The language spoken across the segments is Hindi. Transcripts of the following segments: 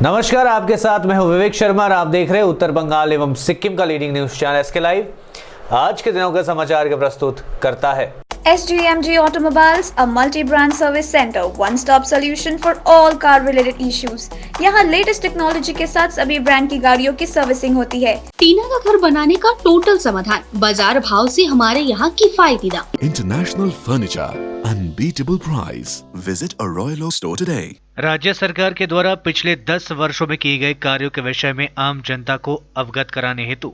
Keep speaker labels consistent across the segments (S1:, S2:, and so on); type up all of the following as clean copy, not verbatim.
S1: नमस्कार, आपके साथ मैं हूं विवेक शर्मा और आप देख रहे हैं उत्तर बंगाल एवं सिक्किम का leading news channel SK live. आज के दिनों का समाचार के प्रस्तुत करता है
S2: SGMG Automobiles, a multi-brand service center, one-stop solution for all car-related issues. यहाँ लेटेस्ट टेक्नोलॉजी के साथ सभी ब्रांड की गाड़ियों की सर्विसिंग होती है।
S3: टीना का घर बनाने का टोटल समाधान, बाजार भाव से हमारे यहाँ किफायती दाम।
S4: International Furniture, unbeatable price. Visit a Royal Oak store today.
S5: राज्य सरकार के द्वारा पिछले 10 वर्षों में किए गए कार्यों के विषय में आम जनता को अवगत कराने हेतु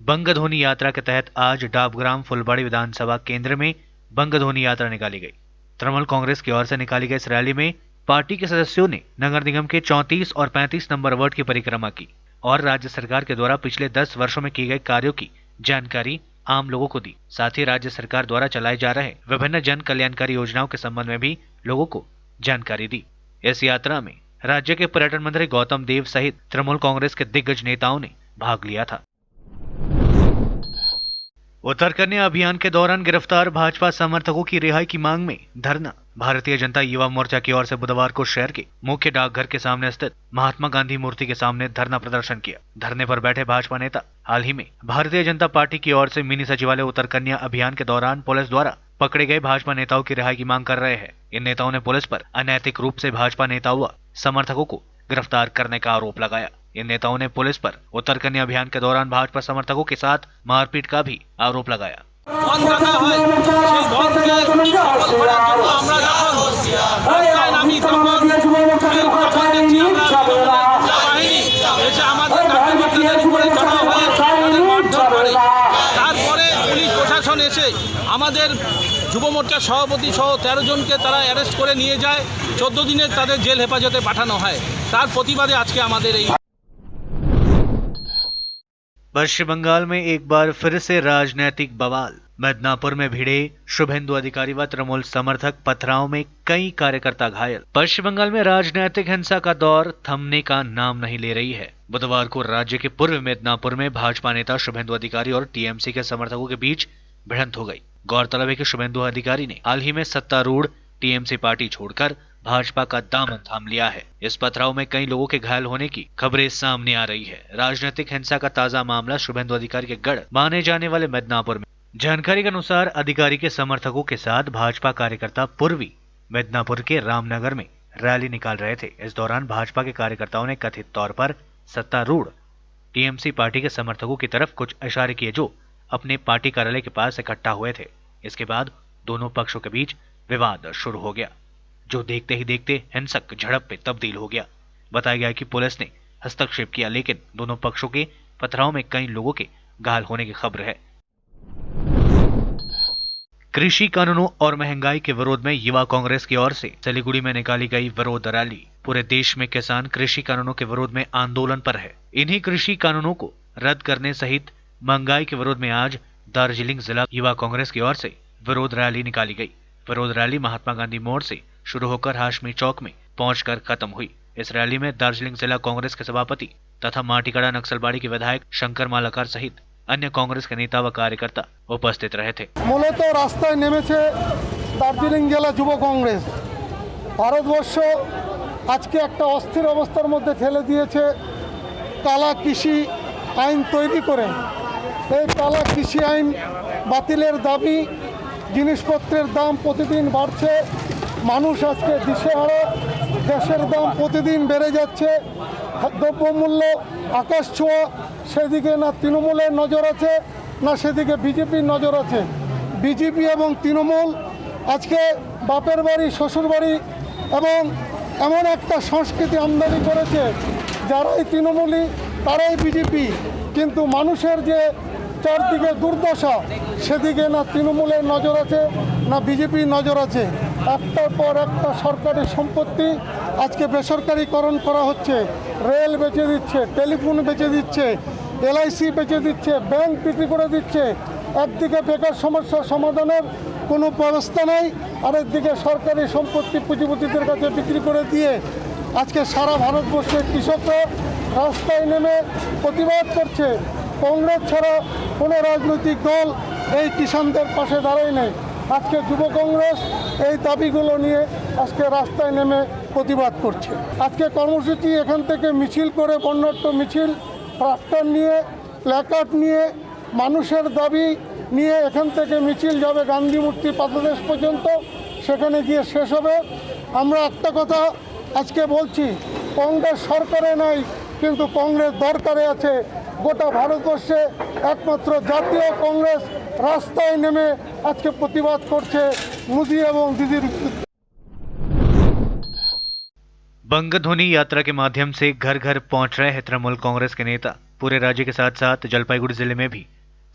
S5: बंगध्वनि यात्रा के तहत आज डाबग्राम फुलबाड़ी विधानसभा केंद्र में बंगध्वनि यात्रा निकाली गई। तृणमूल कांग्रेस की ओर से निकाली गई इस रैली में पार्टी के सदस्यों ने नगर निगम के 34 और 35 नंबर वार्ड की परिक्रमा की और राज्य सरकार के द्वारा पिछले 10 वर्षों में किए गए कार्यों की जानकारी आम लोगों को दी। साथ ही राज्य सरकार द्वारा चलाए जा रहे विभिन्न जन कल्याणकारी योजनाओं के संबंध में भी लोगों को जानकारी दी। इस यात्रा में राज्य के पर्यटन मंत्री गौतम देव सहित तृणमूल कांग्रेस के दिग्गज नेताओं ने भाग लिया था। उत्तर कन्या अभियान के दौरान गिरफ्तार भाजपा समर्थकों की रिहाई की मांग में धरना। भारतीय जनता युवा मोर्चा की ओर से बुधवार को शहर के मुख्य डाकघर के सामने स्थित महात्मा गांधी मूर्ति के सामने धरना प्रदर्शन किया। धरने पर बैठे भाजपा नेता हाल ही में भारतीय जनता पार्टी की ओर से मिनी सचिवालय उत्तर कन्या अभियान के दौरान पुलिस द्वारा पकड़े गए भाजपा नेताओं की रिहाई की मांग कर रहे हैं। इन नेताओं ने पुलिस पर अनैतिक रूप से भाजपा नेताओं व समर्थकों को गिरफ्तार करने का आरोप लगाया। इन नेताओं ने पुलिस पर उत्तर कन्या अभियान के दौरान भाजपा समर्थकों के साथ मारपीट का भी आरोप लगाया।
S6: আমাদের যুব মোর্চার সভাপতি সহ 13 জনকে তারা অ্যারেস্ট করে নিয়ে যায়। 14 দিনে তাদের জেল হেফাজতে পাঠানো হয়। তার প্রতিবাদে আজকে আমাদের এই
S5: पश्चिम बंगाल में एक बार फिर से राजनीतिक बवाल। मिदनापुर में भिड़े शुभेंदु अधिकारी व तृणमूल समर्थक पथराव में कई कार्यकर्ता घायल। पश्चिम बंगाल में राजनीतिक हिंसा का दौर थमने का नाम नहीं ले रही है। बुधवार को राज्य के पूर्व मिदनापुर में भाजपा नेता शुभेंदु अधिकारी और टीएमसी के समर्थकों के बीच भिड़ंत हो गई। गौरतलब है कि शुभेंदु अधिकारी ने हाल ही में सत्तारूढ़ टीएमसी पार्टी छोड़कर भाजपा का दामन थाम लिया है। इस पथराव में कई लोगों के घायल होने की खबरें सामने आ रही है। राजनीतिक हिंसा का ताजा मामला शुभेंदु अधिकारी के गढ़ माने जाने वाले मिदनापुर में। जानकारी के अनुसार अधिकारी के समर्थकों के साथ भाजपा कार्यकर्ता पूर्वी मिदनापुर के रामनगर में रैली निकाल रहे थे। इस दौरान भाजपा के कार्यकर्ताओं ने कथित तौर पर सत्तारूढ़ टीएमसी पार्टी के समर्थकों की तरफ कुछ इशारे किए जो अपने पार्टी कार्यालय के पास इकट्ठा हुए थे। इसके बाद दोनों पक्षों के बीच विवाद शुरू हो गया जो देखते ही देखते हिंसक झड़प में तब्दील हो गया। बताया गया कि पुलिस ने हस्तक्षेप किया लेकिन दोनों पक्षों के पथराव में कई लोगों के घायल होने की खबर है। कृषि कानूनों और महंगाई के विरोध में युवा कांग्रेस की ओर से सिलीगुड़ी में निकाली गई विरोध रैली। पूरे देश में किसान कृषि कानूनों के विरोध में आंदोलन पर है। इन्हीं कृषि कानूनों को रद्द करने सहित महंगाई के विरोध में आज दार्जिलिंग जिला युवा कांग्रेस की ओर से विरोध रैली निकाली गई। विरोध रैली महात्मा गांधी मोड़ से शुरू होकर हाशमी चौक में पहुंचकर खत्म हुई। इस रैली में दार्जिलिंग जिला कांग्रेस के सभापति तथा माटीकड़ा नक्सलबाड़ी के विधायक शंकर मालाकार सहित अन्य कांग्रेस के नेता व कार्यकर्ता उपस्थित रहे थे।
S7: মূলত রাস্তায় নেমেছে দার্জিলিং জেলা যুব কংগ্রেস। ভারতবর্ষ আজকে একটা অস্থির অবস্থার মধ্যে ঠেলে দিয়েছে কালা কৃষি আইন তৈরি করে। এই কালা কৃষি আইন বাতিলের দাবি, জিনিসপত্রের দাম প্রতিদিন বাড়ছে, মানুষ আজকে দিশেহারা, গ্যাসের দাম প্রতিদিন বেড়ে যাচ্ছে, দ্রব্যমূল্য আকাশ ছোঁয়া। সেদিকে না তৃণমূলের নজর আছে না সেদিকে বিজেপির নজর আছে। বিজেপি এবং তৃণমূল আজকে বাপের বাড়ি শ্বশুর বাড়ি এবং এমন একটা সংস্কৃতি আমদানি করেছে যারাই তৃণমূলী তারাই বিজেপি। কিন্তু মানুষের যে চারদিকে দুর্দশা সেদিকে না তৃণমূলের নজর আছে না বিজেপির নজর আছে। একটার পর একটা সরকারি সম্পত্তি আজকে বেসরকারিকরণ করা হচ্ছে। রেল বেচে দিচ্ছে, টেলিফোন বেচে দিচ্ছে, এলআইসি বেচে দিচ্ছে, ব্যাংক বিক্রি করে দিচ্ছে। একদিকে বেকার সমস্যা সমাধানের কোনো ব্যবস্থা নেই, আরেকদিকে সরকারি সম্পত্তি পুঁজিপতিদের কাছে বিক্রি করে দিয়ে আজকে সারা ভারতবর্ষের কৃষকরা রাস্তায় নেমে প্রতিবাদ করছে। কংগ্রেস ছাড়া কোনো রাজনৈতিক দল এই কিষাণদের পাশে দাঁড়ায় নেই। আজকে যুব কংগ্রেস এই দাবিগুলো নিয়ে আজকে রাস্তায় নেমে প্রতিবাদ করছে। আজকে কর্মসূচি এখান থেকে মিছিল করে বর্ণাঢ্য মিছিল ট্রাক্টর নিয়ে প্ল্যাকার্ড নিয়ে মানুষের দাবি নিয়ে এখান থেকে মিছিল যাবে গান্ধী মূর্তি পাদদেশ পর্যন্ত, সেখানে গিয়ে শেষ হবে। আমরা একটা কথা আজকে বলছি, কংগ্রেস সরকারে নাই কিন্তু কংগ্রেস দরকারে আছে। গোটা ভারতবর্ষে একমাত্র জাতীয় কংগ্রেস রাস্তায় নেমে আজকে প্রতিবাদ করছে মোদি এবং দিদির।
S5: बंग ध्वनि यात्रा के माध्यम से घर घर पहुंच रहे हैं तृणमूल कांग्रेस के नेता। पूरे राज्य के साथ साथ जलपाईगुड़ी जिले में भी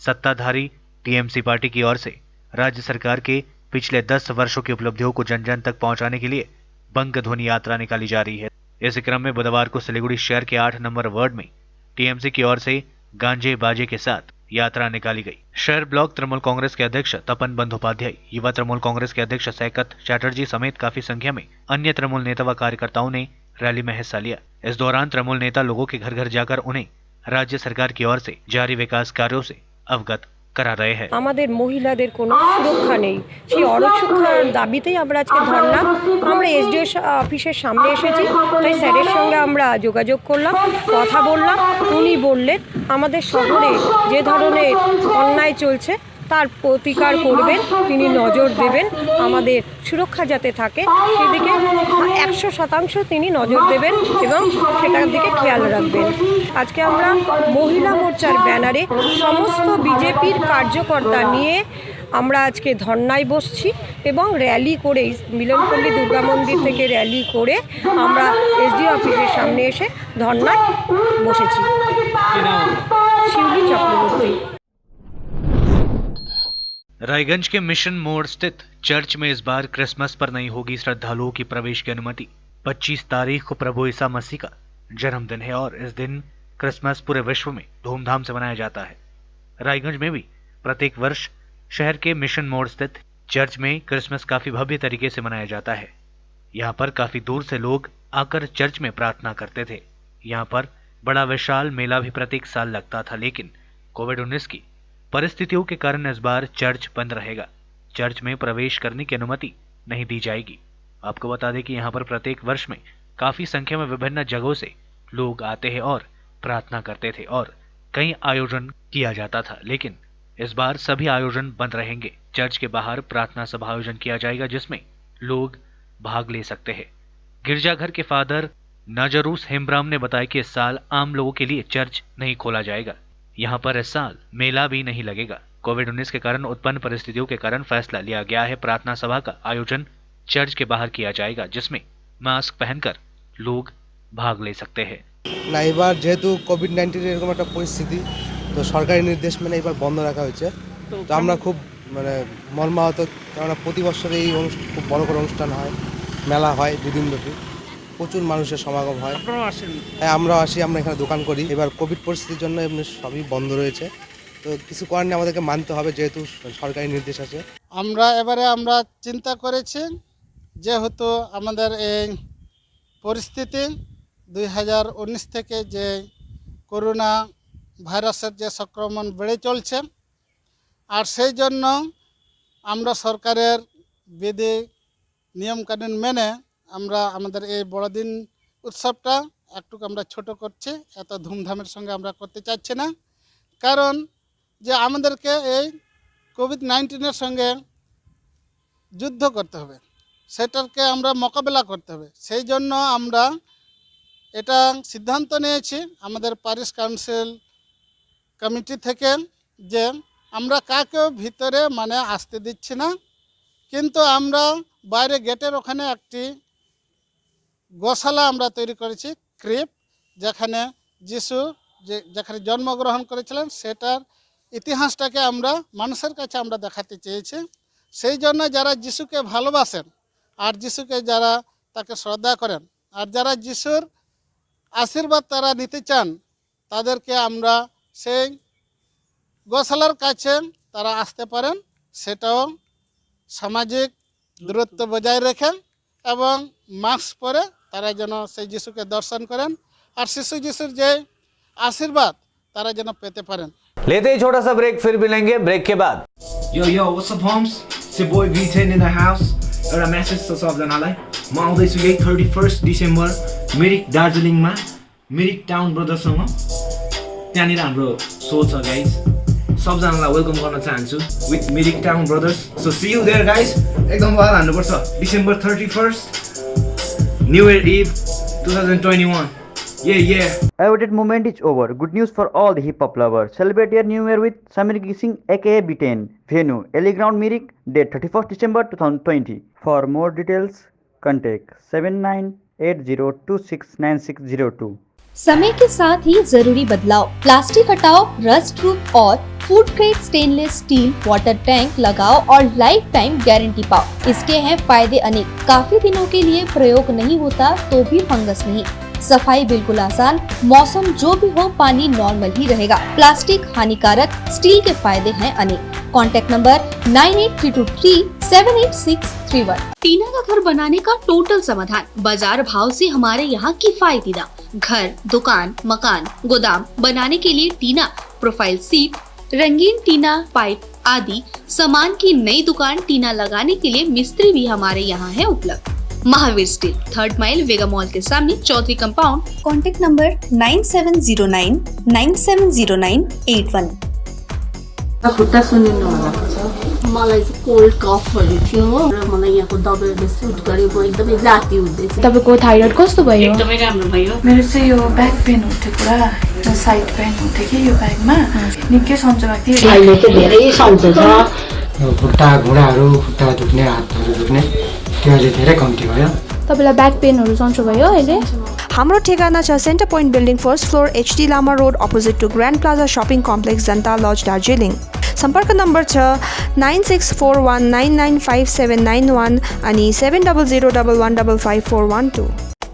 S5: सत्ताधारी टीएमसी पार्टी की ओर से राज्य सरकार के पिछले 10 वर्षों की उपलब्धियों को जन जन तक पहुंचाने के लिए बंग ध्वनि यात्रा निकाली जा रही है। इस क्रम में बुधवार को सिलीगुड़ी शहर के 8 नंबर वार्ड में टीएमसी की ओर से गांजे बाजे के साथ यात्रा निकाली गई। शहर ब्लॉक तृणमूल कांग्रेस के अध्यक्ष तपन बंदोपाध्याय, युवा तृणमूल कांग्रेस के अध्यक्ष सैकत चैटर्जी समेत काफी संख्या में अन्य तृणमूल नेता व कार्यकर्ताओं ने रैली में हिस्सा लिया। इस दौरान तृणमूल नेता लोगों के घर घर जाकर उन्हें राज्य सरकार की ओर से जारी विकास कार्यों से अवगत करा रहे हैं।
S8: আমাদের মহিলাদের কোনো সুরক্ষা নেই, সেই অরক্ষার দাবিতেই আমরা আজকে ধরলাম। আমরা এসডিও অফিসের সামনে এসেছি, তাই স্যারের সঙ্গে আমরা যোগাযোগ করলাম, কথা বললাম। উনি বললেন আমাদের শহরে যে ধরনের অন্যায় চলছে তার প্রতিকার করবেন, তিনি নজর দেবেন, আমাদের সুরক্ষা যাতে থাকে সেদিকে 100% তিনি নজর দেবেন এবং সেটার দিকে খেয়াল রাখবেন। আজকে আমরা মহিলা মোর্চার ব্যানারে সমস্ত বিজেপির কার্যকর্তা নিয়ে আমরা আজকে ধর্নায় বসছি এবং র্যালি করে মিলনপল্লী দুর্গা মন্দির থেকে র্যালি করে আমরা এসডিও অফিসের সামনে এসে ধর্নায় বসেছি। শিউলি চক্রবর্তী।
S5: रायगंज के मिशन मोड़ स्थित चर्च में इस बार क्रिसमस पर नहीं होगी श्रद्धालुओं की प्रवेश की अनुमति। 25 तारीख को प्रभु ईसा मसीह का जन्मदिन है और इस दिन क्रिसमस पूरे विश्व में धूमधाम से मनाया जाता है। रायगंज में भी प्रत्येक वर्ष शहर के मिशन मोड़ स्थित चर्च में क्रिसमस काफी भव्य तरीके से मनाया जाता है। यहाँ पर काफी दूर से लोग आकर चर्च में प्रार्थना करते थे। यहाँ पर बड़ा विशाल मेला भी प्रत्येक साल लगता था, लेकिन कोविड-19 की परिस्थितियों के कारण इस बार चर्च बंद रहेगा। चर्च में प्रवेश करने की अनुमति नहीं दी जाएगी। आपको बता दें कि यहाँ पर प्रत्येक वर्ष में काफी संख्या में विभिन्न जगहों से लोग आते हैं और प्रार्थना करते थे और कई आयोजन किया जाता था, लेकिन इस बार सभी आयोजन बंद रहेंगे। चर्च के बाहर प्रार्थना सभा आयोजन किया जाएगा जिसमें लोग भाग ले सकते हैं। गिरजाघर के फादर नजरूस हेम्ब्राम ने बताया कि इस साल आम लोगों के लिए चर्च नहीं खोला जाएगा। यहाँ पर इस साल मेला भी नहीं लगेगा। कोविड-19 के कारण उत्पन्न परिस्थितियों के कारण फैसला लिया गया है प्रार्थना सभा का आयोजन चर्च के बाहर किया जाएगा, जिसमें मास्क पहनकर लोग भाग ले सकते हैं।
S9: না এবার যেহেতু কোভিড-19 এরকম একটা পরিস্থিতি, তো সরকারি নির্দেশ মেনে এবার বন্ধ রাখা হয়েছে। তো আমরা খুব মর্মাহত, কেননা প্রতি বছর এই খুব বড় করে অনুষ্ঠান হয়, মেলা হয় 2 দিন ব্যাপী, প্রচুর মানুষের সমাগম হয়। হ্যাঁ, আমরাও আসি, আমরা এখানে দোকান করি। এবার কোভিড পরিস্থিতির জন্য এমনি সবই বন্ধ রয়েছে, তো কিছু করার নেই, আমাদেরকে মানতে হবে যেহেতু সরকারি নির্দেশ আছে।
S10: আমরা চিন্তা করেছি যেহেতু আমাদের এই পরিস্থিতি 2019 থেকে যে করোনা ভাইরাসের যে সংক্রমণ বেড়ে চলছে, আর সেই জন্য আমরা সরকারের বিধি নিয়মকানুন মেনে আমরা আমাদের এই বড়দিন উৎসবটা একটু আমরা ছোট করছি। এত ধুমধামের সঙ্গে আমরা করতে চাচ্ছি না, কারণ যে আমাদেরকে এই কোভিড-19 সঙ্গে যুদ্ধ করতে হবে, সেটাকে আমরা মোকাবেলা করতে হবে। সেই জন্য আমরা এটা সিদ্ধান্ত নিয়েছি আমাদের প্যারিশ কাউন্সিল কমিটি থেকে যে আমরা কাকেও ভিতরে আসতে দিচ্ছি না, কিন্তু আমরা বাইরে গেটের ওখানে একটি গোশালা আমরা তৈরি করেছি, ক্রিপ, যেখানে যিশু যেখানে জন্মগ্রহণ করেছিলেন সেটার ইতিহাসটাকে আমরা মানুষের কাছে আমরা দেখাতে চেয়েছি। সেই জন্য যারা যিশুকে ভালোবাসেন আর যিশুকে যারা তাকে শ্রদ্ধা করেন আর যারা যিশুর আশীর্বাদ তারা নিতে চান, তাদেরকে আমরা সেই গোশালার কাছে তারা আসতে পারেন। সেটাও সামাজিক দূরত্ব বজায় রেখে এবং মাস্ক পরে তারা যেন সেই যিশুকে দর্শন করেন আর যিশুর যে আশীর্বাদ তারা যেন পেতে পারেন।
S1: लेते ही छोटा सा ब्रेक, फिर मिलेंगे ब्रेक के बाद।
S11: Yo, what's up, homes? It's your boy V10 in the house. एउटा मेसेज छ सबजनालाई, म आउँदैछु यही 31 डिसेम्बर मिरिक दार्जिलिङमा मिरिक टाउन ब्रदर्ससँग। त्यहाँनिर हाम्रो सो छ गाइज, सबजनालाई वेलकम गर्न चाहन्छु with Mirik town brothers. So see you there guys. एकदम बवाल हान्नुपर्छ। December 31 new year eve 2021। Yeah.
S12: Awaited moment is over. Good news for all the hip hop lovers. Celebrate your new year with Samir Gising aka B10. Venue Ellie Ground Mirik. Date 31st December 2020. For more details, contact 7980269602.
S3: समय के साथ ही जरूरी बदलाव। प्लास्टिक हटाओ, रस्ट प्रूफ और food grade stainless still water tank लगाओ और लाइफ टाइम गारंटी पाओ। इसके हैं फायदे अनेक। काफी दिनों के लिए प्रयोग नहीं होता तो भी फंगस नहीं। सफाई बिल्कुल आसान, मौसम जो भी हो पानी नॉर्मल ही रहेगा। प्लास्टिक हानिकारक, स्टील के फायदे हैं अनेक। Contact number 9832378631। टीना का घर बनाने का टोटल समाधान। बाजार भाव से हमारे यहाँ किफायती दाम। घर, दुकान, मकान, गोदाम बनाने के लिए टीना, प्रोफाइल सीट, रंगीन टीना, पाइप आदि सामान की नई दुकान टीना लगाने के लिए मिस्त्री भी हमारे यहाँ है उपलब्ध। महावीर स्टील, 3rd माइल वेगा मॉल के सामने, चौधरी कंपाउंड।
S2: Contact number 9709970981।
S13: खुट्टा सुनिनु भएको छ। मलाई चाहिँ कोल्ड कफहरू थियो हो र मलाई यहाँको दबाईले सुट गर्यो। म एकदमै जाती हुँदैछ।
S14: तपाईँको थाइरोइड कस्तो भयो?
S13: एकदमै राम्रो भयो।
S14: मेरो चाहिँ यो ब्याक पेन हुन्थ्यो पुरा, साइड पेन हुन्थ्यो कि यो ब्याकमा निकै सन्चो भएको थियो।
S13: अहिले चाहिँ धेरै सन्चो छ।
S15: खुट्टा घुँडाहरू, खुट्टा दुख्ने, हातहरू दुख्ने त्यो अहिले धेरै कम्ती भयो।
S14: तपाईँलाई ब्याक पेनहरू सन्चो भयो अहिले?
S16: हाम्रो ठेगाना छ center point building 1st floor HD Lama road opposite to grand plaza shopping complex Janata lodge Darjeeling. सम्पर्क नम्बर छ 9641995791 अनि 7001155412।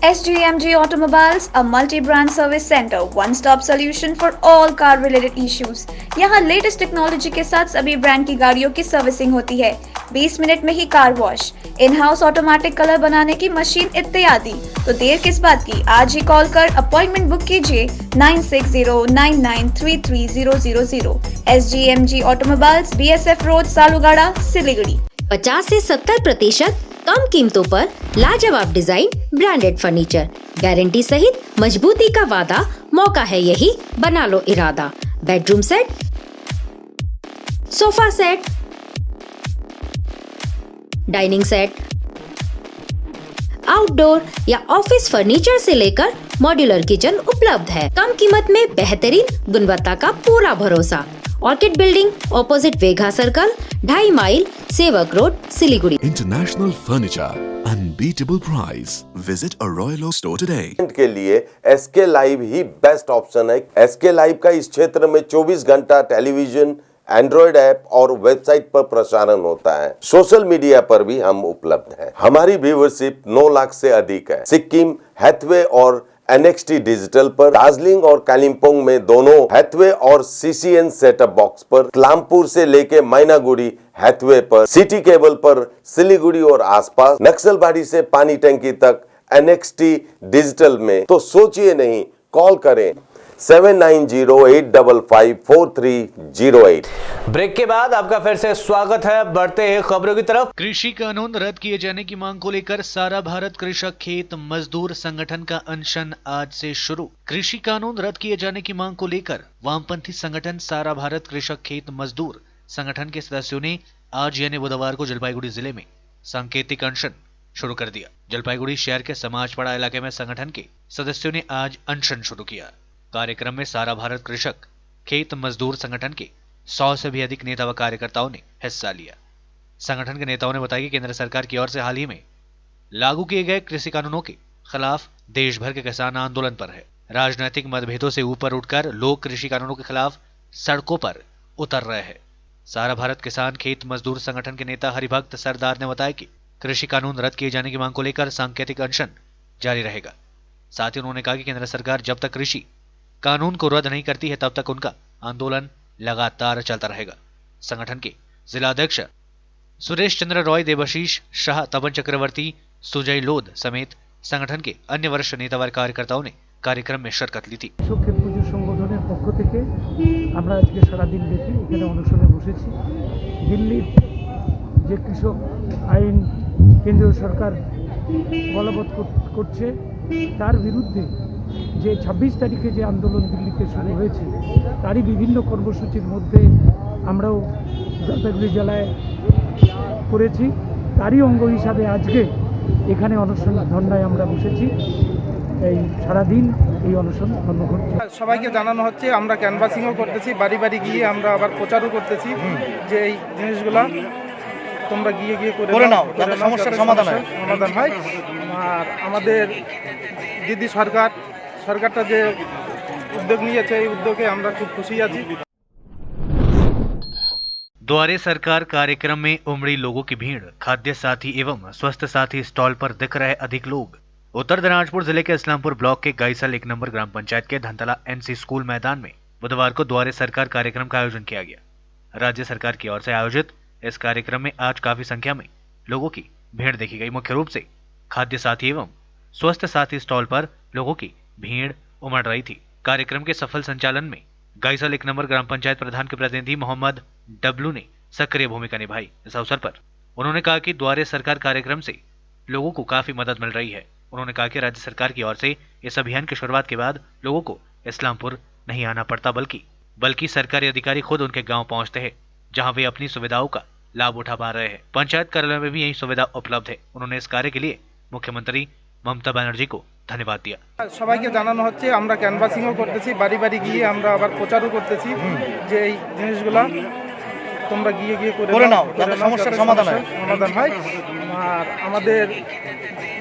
S2: SGMG Automobiles, a multi-brand service center, one-stop solution for all car-related issues. यहाँ लेटेस्ट टेक्नोलॉजी के साथ सभी ब्रांड की गाड़ियों की सर्विसिंग होती है। 20 मिनट में ही car wash, in house automatic colour बनाने की मशीन इत्यादि। तो देर किस बात की, आज ही कॉल कर अपॉइंटमेंट बुक कीजिए 9609933000। SGMG Automobiles, BSF road, Salugara, Siliguri.
S17: 50 से 70% कम कीमतों पर लाजवाब डिजाइन, ब्रांडेड फर्नीचर, गारंटी सहित मजबूती का वादा। मौका है यही, बना लो इरादा। Bedroom set, sofa set, dining set, outdoor या ऑफिस फर्नीचर से लेकर मॉड्यूलर किचन उपलब्ध है। कम कीमत में बेहतरीन गुणवत्ता का पूरा भरोसा। ऑर्किड बिल्डिंग, ऑपोजिट वेगा सर्कल, 2.5 माइल, सेवक road, Siliguri.
S4: International Furniture, unbeatable price. Visit a Royal Oak store today.
S18: के लिए SK लाइव ही बेस्ट ऑप्शन है। SK लाइव का इस क्षेत्र में 24 घंटा टेलीविजन, एंड्रॉइड ऐप और वेबसाइट पर प्रसारण होता है। सोशल मीडिया पर भी हम उपलब्ध हैं। हमारी व्यूवरशिप 9 लाख से अधिक है। सिक्किम, हैथवे और NXT डिजिटल पर, दार्जिलिंग और कालिम्पोंग में दोनों हैथवे और CCN सेटअप बॉक्स पर, क्लामपुर से लेके मैनागुड़ी हैथवे पर, सिटी केबल पर, सिलीगुड़ी और आसपास, नक्सलबाड़ी से पानी टंकी तक NXT डिजिटल में। तो सोचिए नहीं, कॉल करें 7908554308।
S1: ब्रेक के बाद आपका फिर से स्वागत है। बढ़ते हैं खबरों की तरफ।
S5: कृषि कानून रद्द किए जाने की मांग को लेकर सारा भारत कृषक खेत मजदूर संगठन का अनशन आज से शुरू। कृषि कानून रद्द किए जाने की मांग को लेकर वामपंथी संगठन सारा भारत कृषक खेत मजदूर संगठन के सदस्यों ने आज यानी बुधवार को जलपाईगुड़ी जिले में सांकेतिक अनशन शुरू कर दिया। जलपाईगुड़ी शहर के समाजपाड़ा इलाके में संगठन के सदस्यों ने आज अनशन शुरू किया। कार्यक्रम में सारा भारत कृषक खेत मजदूर संगठन के 100 से भी अधिक नेता व कार्यकर्ताओं ने हिस्सा लिया। संगठन के नेताओं ने बताया कि केंद्र सरकार की ओर से हाल ही में लागू किए गए कृषि कानूनों के खिलाफ देश भर के किसान आंदोलन पर है। राजनीतिक मतभेदों से ऊपर उठकर लोग कृषि कानूनों के खिलाफ सड़कों पर उतर रहे हैं। सारा भारत किसान खेत मजदूर संगठन के नेता हरिभक्त सरदार ने बताया कि कृषि कानून रद्द किए जाने की मांग को लेकर सांकेतिक अनशन जारी रहेगा। साथ ही उन्होंने कहा कि केंद्र सरकार जब तक कृषि कानून को रद्द नहीं करती है तब तक उनका आंदोलन लगातार चलता रहेगा। संगठन के जिला अध्यक्ष सुरेश चंद्र रॉय, देवाशीष शाह, तपन चक्रवर्ती, सुजय लोध समेत संगठन के अन्य वरिष्ठ नेता व कार्यकर्ताओं ने कार्यक्रम में शिरकत ली थी।
S19: কৃষকের পুজো সংগঠনের পক্ষ পক্ষ থেকে আমরা আজকে সারাদিন ব্যাপী এখানে অনশনে বসেছি। দিল্লির যে কৃষক আইন কেন্দ্রীয় সরকার বলবৎ করছে তার বিরুদ্ধে যে 26 তারিখে যে আন্দোলন দিল্লিতে শুরু হয়েছে তারই বিভিন্ন কর্মসূচির মধ্যে আমরাও জলপাইগুড়ি জেলায় করেছি। তারই অঙ্গ হিসাবে আজকে এখানে অনশন ধর্নায় আমরা বসেছি। এই সারাদিন এই অনশন কর্মসূচি
S10: সবাইকে জানানো হচ্ছে, আমরা ক্যানভাসিংও করতেছি, বাড়ি বাড়ি গিয়ে আমরা আবার প্রচারও করতেছি যে এই জিনিসগুলো তোমরা গিয়ে গিয়ে করে নাও, যাতে সমস্যার সমাধান হয়। আর আমাদের দিদি সরকারটা যে উদ্যোগ নিয়েছে এই উদ্যোগে আমরা খুব খুশি আছি।
S5: द्वारे सरकार कार्यक्रम में उमड़ी लोगों की भीड़, खाद्य साथी एवं स्वस्थ साथी स्टॉल पर दिख रहे अधिक लोग। उत्तर दिनाजपुर जिले के इस्लामपुर ब्लॉक के गाइसल 1 नंबर ग्राम पंचायत के धनतला एनसी स्कूल मैदान में बुधवार को द्वारे सरकार कार्यक्रम का आयोजन किया गया। राज्य सरकार की ओर से आयोजित इस कार्यक्रम में आज काफी संख्या में लोगों की भीड़ देखी गई। मुख्य रूप से खाद्य साथी एवं स्वस्थ साथी स्टॉल पर लोगों की भीड़ उमड़ रही थी। कार्यक्रम के सफल संचालन में गाइसल 1 नंबर ग्राम पंचायत प्रधान के प्रतिनिधि मोहम्मद डब्लू ने सक्रिय भूमिका निभाई। इस अवसर पर उन्होंने कहा कि द्वारे सरकार कार्यक्रम से लोगों को काफी मदद मिल रही है। उन्होंने कहा कि राज्य सरकार की ओर से इस अभियान की शुरुआत के बाद लोगों को इस्लामपुर नहीं आना पड़ता, बल्कि सरकारी अधिकारी खुद उनके गांव पहुंचते हैं, जहां वे अपनी सुविधाओं का लाभ उठा पा रहे हैं। पंचायत कार्यालय में भी यही सुविधा उपलब्ध है। उन्होंने इस कार्य के लिए मुख्यमंत्री ममता बनर्जी को धन्यवाद दिया।
S10: সবাইকে জানানো হচ্ছে, আমরা ক্যানভাসিংও করতেছি, বাড়ি বাড়ি গিয়ে আমরা আবার প্রচারও করতেছি যে এই জিনিসগুলো তোমরা গিয়ে গিয়ে করে নাও, যাতে সমস্যার সমাধান হয়। আর আমাদের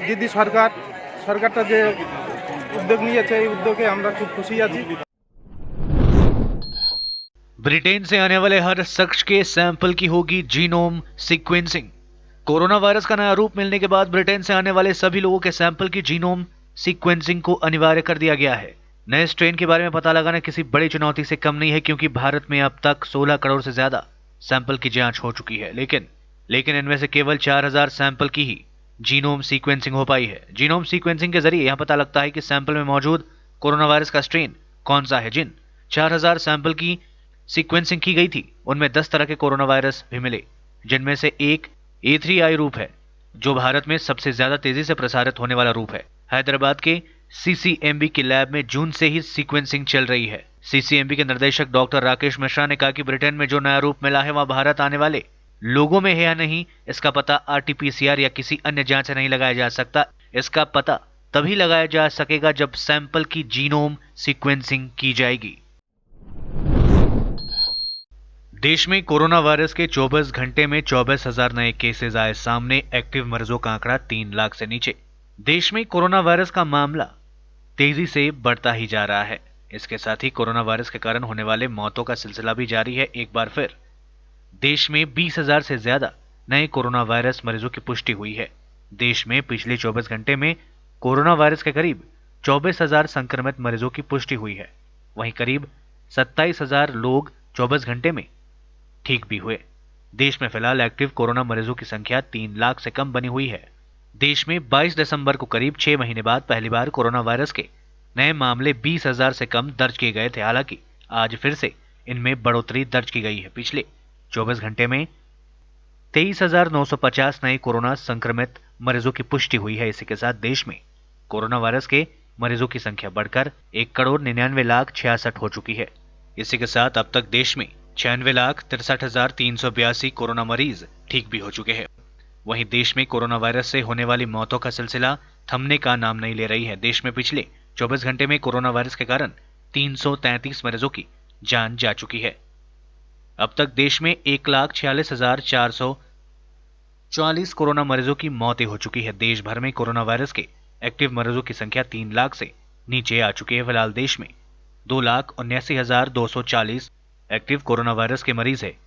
S10: দিদি সরকারটা যে উদ্যোগ নিয়েছে এই উদ্যোগে আমরা খুব খুশি আছি।
S5: ब्रिटेन से आने वाले हर शख्स के सैंपल की होगी जीनोम सीक्वेंसिंग। कोरोना वायरस का नया रूप मिलने के बाद ब्रिटेन से आने वाले सभी लोगों के सैंपल की जीनोम सीक्वेंसिंग को अनिवार्य कर दिया गया है। नए स्ट्रेन के बारे में पता लगाना किसी बड़ी चुनौती से कम नहीं है, क्योंकि भारत में अब तक 16 करोड़ से ज्यादा सैंपल की जांच हो चुकी है। लेकिन इनमें से केवल 4000 सैंपल की ही जीनोम सीक्वेंसिंग हो पाई है। जीनोम सीक्वेंसिंग के जरिए यह पता लगता है कि सैंपल में मौजूद कोरोना वायरस का स्ट्रेन कौन सा है। जिन 4000 सैंपल की सीक्वेंसिंग की गई थी उनमें 10 तरह के कोरोना वायरस भी मिले, जिनमें से एक A3I रूप है, जो भारत में सबसे ज्यादा तेजी से प्रसारित होने वाला रूप है। हैदराबाद के CCMB की लैब में जून से ही सीक्वेंसिंग चल रही है। CCMB के निर्देशक डॉक्टर राकेश मिश्रा ने कहा कि ब्रिटेन में जो नया रूप मिला है वह भारत आने वाले लोगों में है या नहीं, इसका पता RT-PCR या किसी अन्य जांच से नहीं लगाया जा सकता। इसका पता तभी लगाया जा सकेगा जब सैंपल की जीनोम सीक्वेंसिंग की जाएगी। देश में कोरोना वायरस के 24 घंटे में 24,000 नए केसेस आए सामने। एक्टिव मरीजों का आंकड़ा 3 लाख से नीचे। देश में कोरोना वायरस का मामला तेजी से बढ़ता ही जा रहा है। इसके साथ ही कोरोना वायरस के कारण होने वाले मौतों का सिलसिला भी जारी है। एक बार फिर देश में 20,000 से ज्यादा नए कोरोना वायरस मरीजों की पुष्टि हुई है। देश में पिछले 24 घंटे में कोरोना वायरस के करीब 24,000 संक्रमित मरीजों की पुष्टि हुई है। वहीं करीब 27,000 लोग 24 घंटे में ठीक भी हुए। देश में फिलहाल एक्टिव कोरोना मरीजों की संख्या 3 लाख से कम बनी हुई है। देश में 22 दिसंबर को करीब 6 महीने बाद पहली बार कोरोना वायरस के नए मामले 20,000 से कम दर्ज किए गए थे। हालांकि आज फिर से इनमें बढ़ोतरी दर्ज की गई है। पिछले 24 घंटे में 23,950 नए कोरोना संक्रमित मरीजों की पुष्टि हुई है। इसी के साथ देश में कोरोना वायरस के मरीजों की संख्या बढ़कर 1,99,66,000 हो चुकी है। इसी के साथ अब तक देश में 96,63,382 कोरोना मरीज ठीक भी हो चुके हैं। वहीं देश में कोरोना वायरस से होने वाली मौतों का सिलसिला थमने का नाम नहीं ले रही है। देश में पिछले 24 घंटे में कोरोना वायरस के कारण 333 मरीजों की जान जा चुकी है। अब तक देश में 1,46,444 कोरोना मरीजों की मौतें हो चुकी है। देश भर में कोरोना वायरस के एक्टिव मरीजों की संख्या 3 लाख से नीचे आ चुकी है। फिलहाल देश में 2,79,240 एक्टिव कोरोना वायरस के मरीज है।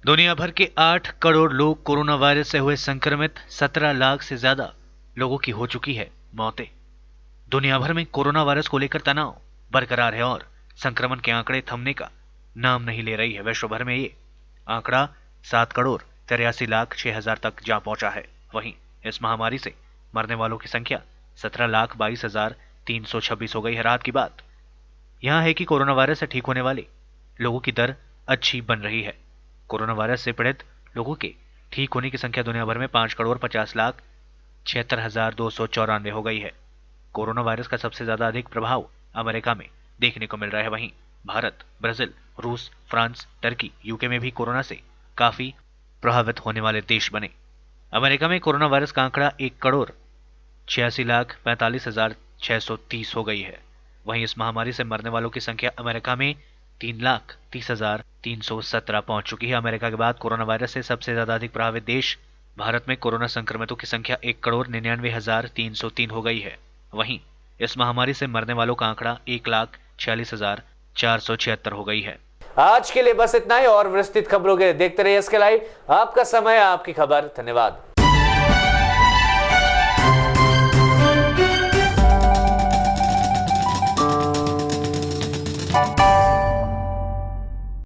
S5: दुनिया भर के 8 करोड़ लोग कोरोना वायरस से हुए संक्रमित। 17 लाख से ज्यादा लोगों की हो चुकी है मौतें। दुनिया भर में कोरोना वायरस को लेकर तनाव बरकरार है और संक्रमण के आंकड़े थमने का नाम नहीं ले रही है। विश्व भर में ये आंकड़ा 7,83,06,000 तक जा पहुंचा है। वहीं इस महामारी से मरने वालों की संख्या 17,22,000 326 हो गई है। राहत की बात यहां है कि कोरोना वायरस से ठीक होने वाले लोगों की दर अच्छी बन रही है। कोरोना वायरस से पीड़ित लोगों के ठीक होने की संख्या दुनिया भर में 5,50,76,294 हो गई है। कोरोना वायरस का सबसे ज्यादा अधिक प्रभाव अमेरिका में देखने को मिल रहा है। वहीं भारत, ब्राजील, रूस, फ्रांस, टर्की, यूके में भी कोरोना से काफी प्रभावित होने वाले देश बने। अमेरिका में कोरोना वायरस का आंकड़ा 1,86,45,630 हो गई है। वहीं इस महामारी से मरने वालों की संख्या अमेरिका में 3,30,317 पहुंच चुकी है। अमेरिका के बाद कोरोना वायरस से सबसे ज्यादा अधिक प्रभावित देश भारत में कोरोना संक्रमितों की संख्या 1,99,303 हो गई है। वहीं इस महामारी से मरने वालों का आंकड़ा 1,46,476 हो गई है।
S1: आज के लिए बस इतना ही और विस्तृत खबरों के लिए देखते रहिए SK लाइव। आपका समय, आपकी खबर। धन्यवाद।